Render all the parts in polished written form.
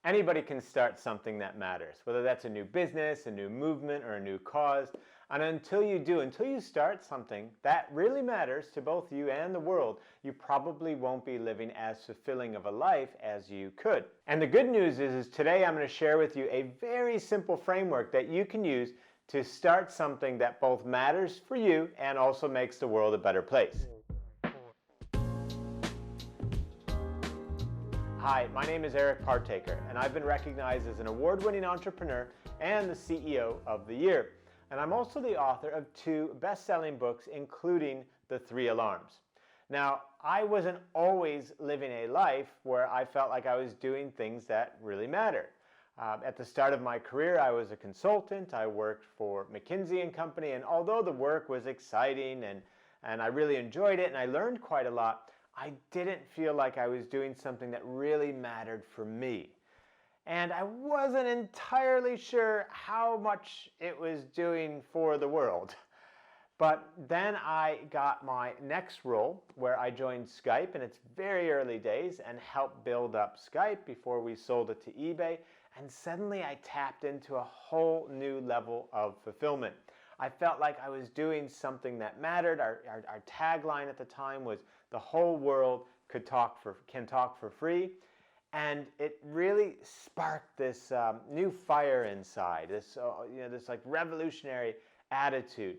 Anybody can start something that matters, whether that's a new business, a new movement, or a new cause. And until you start something that really matters to both you and the world, you probably won't be living as fulfilling of a life as you could. And the good news is today I'm going to share with you a very simple framework that you can use to start something that both matters for you and also makes the world a better place. Hi, my name is Eric Partaker, and I've been recognized as an award-winning entrepreneur and the CEO of the Year. And I'm also the author of 2 best-selling books, including The 3 Alarms. Now, I wasn't always living a life where I felt like I was doing things that really mattered. At the start of my career, I was a consultant. I worked for McKinsey & Company, and although the work was exciting and I really enjoyed it and I learned quite a lot, I didn't feel like I was doing something that really mattered for me. And I wasn't entirely sure how much it was doing for the world. But then I got my next role where I joined Skype in its very early days and helped build up Skype before we sold it to eBay. And suddenly I tapped into a whole new level of fulfillment. I felt like I was doing something that mattered. Our tagline at the time was, "The whole world can talk for free." And it really sparked this new fire inside, this like revolutionary attitude.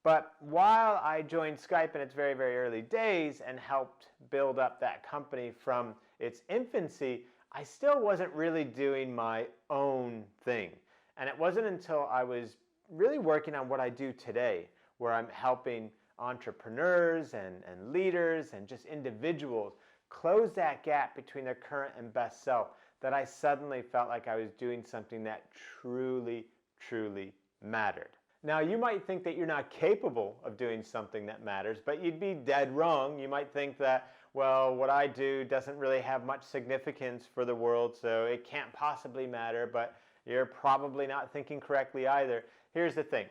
But while I joined Skype in its very, very early days and helped build up that company from its infancy, I still wasn't really doing my own thing. And it wasn't until I was really working on what I do today, where I'm helping entrepreneurs and leaders and just individuals close that gap between their current and best self, that I suddenly felt like I was doing something that truly, truly mattered. Now, you might think that you're not capable of doing something that matters, but you'd be dead wrong. You might think that, well, what I do doesn't really have much significance for the world, so it can't possibly matter, but you're probably not thinking correctly either. Here's the thing.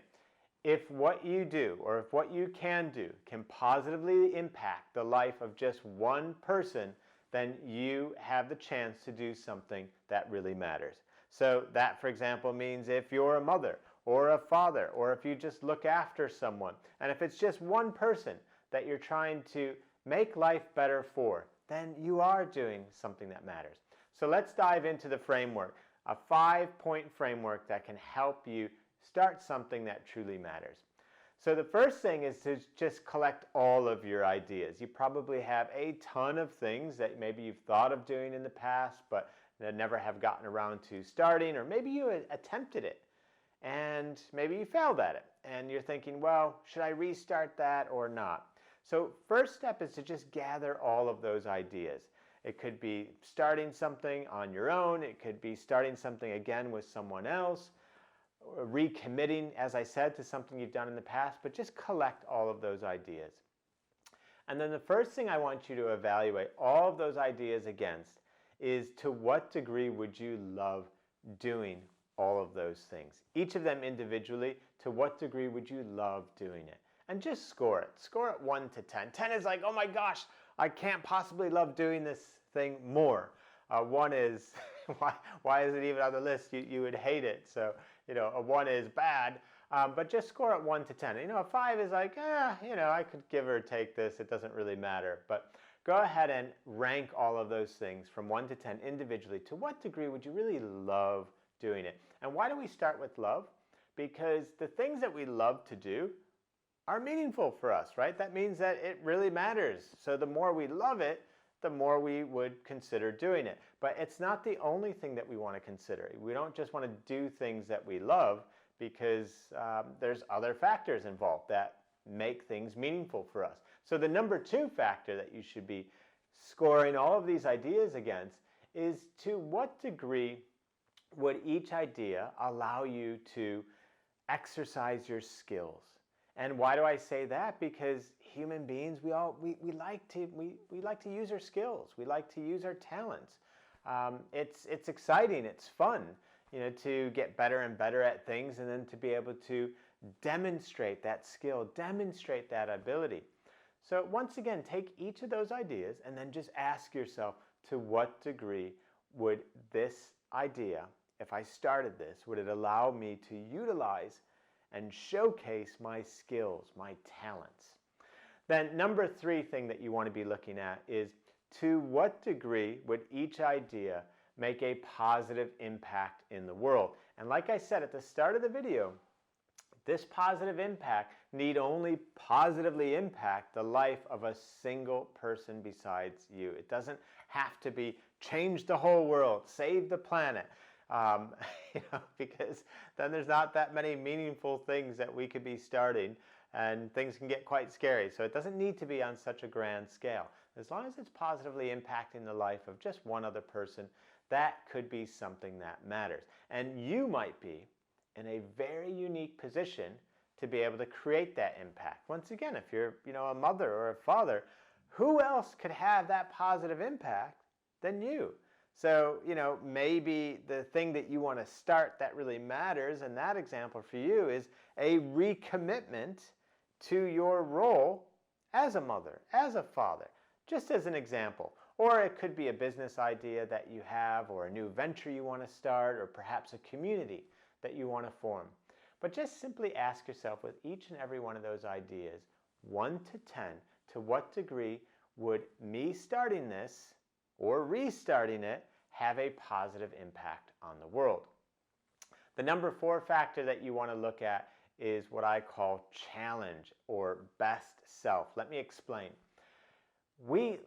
If what you do, or if what you can do, can positively impact the life of just one person, then you have the chance to do something that really matters. So that, for example, means if you're a mother or a father, or if you just look after someone, and if it's just one person that you're trying to make life better for, then you are doing something that matters. So let's dive into the framework, a 5-point framework that can help you start something that truly matters. So the first thing is to just collect all of your ideas. You probably have a ton of things that maybe you've thought of doing in the past, but never have gotten around to starting, or maybe you attempted it and maybe you failed at it and you're thinking, well, should I restart that or not? So first step is to just gather all of those ideas. It could be starting something on your own. It could be starting something again with someone else, recommitting, as I said, to something you've done in the past, but just collect all of those ideas. And then the first thing I want you to evaluate all of those ideas against is, to what degree would you love doing all of those things? Each of them individually, to what degree would you love doing it? And just score it. Score it 1 to 10. 10 is like, oh my gosh, I can't possibly love doing this thing more. 1 is, why is it even on the list? You would hate it. So, a 1 is bad, but just score it 1 to 10. A 5 is like, I could give or take this. It doesn't really matter. But go ahead and rank all of those things from 1 to 10 individually. To what degree would you really love doing it? And why do we start with love? Because the things that we love to do are meaningful for us, right? That means that it really matters. So the more we love it, the more we would consider doing it. But it's not the only thing that we want to consider. We don't just want to do things that we love, because there's other factors involved that make things meaningful for us. So the number 2 factor that you should be scoring all of these ideas against is, to what degree would each idea allow you to exercise your skills? And why do I say that? Because human beings, we like to use our skills. We like to use our talents. It's exciting. It's fun, to get better and better at things, and then to be able to demonstrate that skill, demonstrate that ability. So once again, take each of those ideas and then just ask yourself, to what degree would this idea, if I started this, would it allow me to utilize and showcase my skills, my talents? Then number 3 thing that you want to be looking at is, to what degree would each idea make a positive impact in the world? And like I said at the start of the video, this positive impact need only positively impact the life of a single person besides you. It doesn't have to be change the whole world, save the planet, because then there's not that many meaningful things that we could be starting, and things can get quite scary. So it doesn't need to be on such a grand scale. As long as it's positively impacting the life of just one other person, that could be something that matters. And you might be in a very unique position to be able to create that impact. Once again, if you're a mother or a father, who else could have that positive impact than you? So, maybe the thing that you want to start that really matters, and that example for you is a recommitment to your role as a mother, as a father, just as an example. Or it could be a business idea that you have, or a new venture you want to start, or perhaps a community that you want to form. But just simply ask yourself, with each and every one of those ideas, 1 to 10, to what degree would me starting this or restarting it have a positive impact on the world? The number 4 factor that you want to look at is what I call challenge or best self. Let me explain. We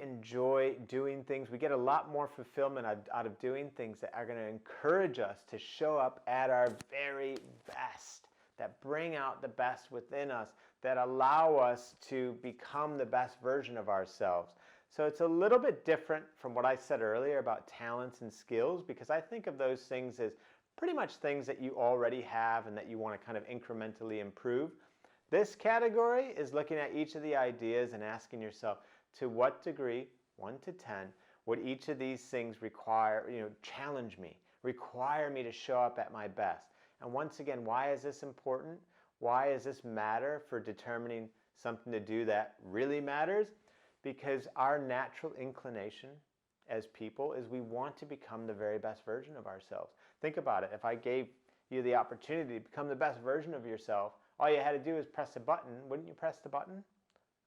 enjoy doing things. We get a lot more fulfillment out of doing things that are going to encourage us to show up at our very best, that bring out the best within us, that allow us to become the best version of ourselves. So it's a little bit different from what I said earlier about talents and skills, because I think of those things as pretty much things that you already have and that you want to kind of incrementally improve. This category is looking at each of the ideas and asking yourself, to what degree, 1 to 10, would each of these things challenge me, require me to show up at my best? And once again, why is this important? Why does this matter for determining something to do that really matters? Because our natural inclination as people is we want to become the very best version of ourselves. Think about it. If I gave you the opportunity to become the best version of yourself, all you had to do is press a button. Wouldn't you press the button?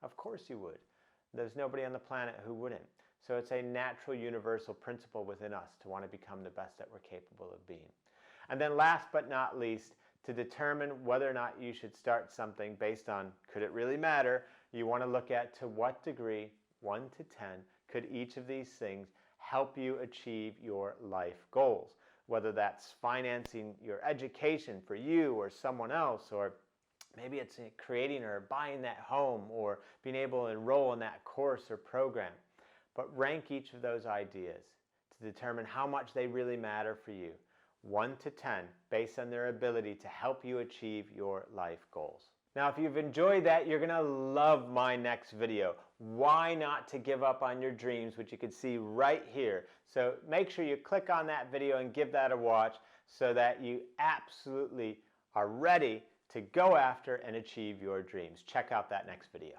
Of course you would. There's nobody on the planet who wouldn't. So it's a natural universal principle within us to want to become the best that we're capable of being. And then last but not least, to determine whether or not you should start something based on could it really matter, you want to look at to what degree, 1 to 10, could each of these things help you achieve your life goals. Whether that's financing your education for you or someone else, or maybe it's creating or buying that home, or being able to enroll in that course or program. But rank each of those ideas to determine how much they really matter for you, 1 to 10, based on their ability to help you achieve your life goals. Now, if you've enjoyed that, you're going to love my next video, why not to give up on your dreams, which you can see right here. So make sure you click on that video and give that a watch so that you absolutely are ready to go after and achieve your dreams. Check out that next video.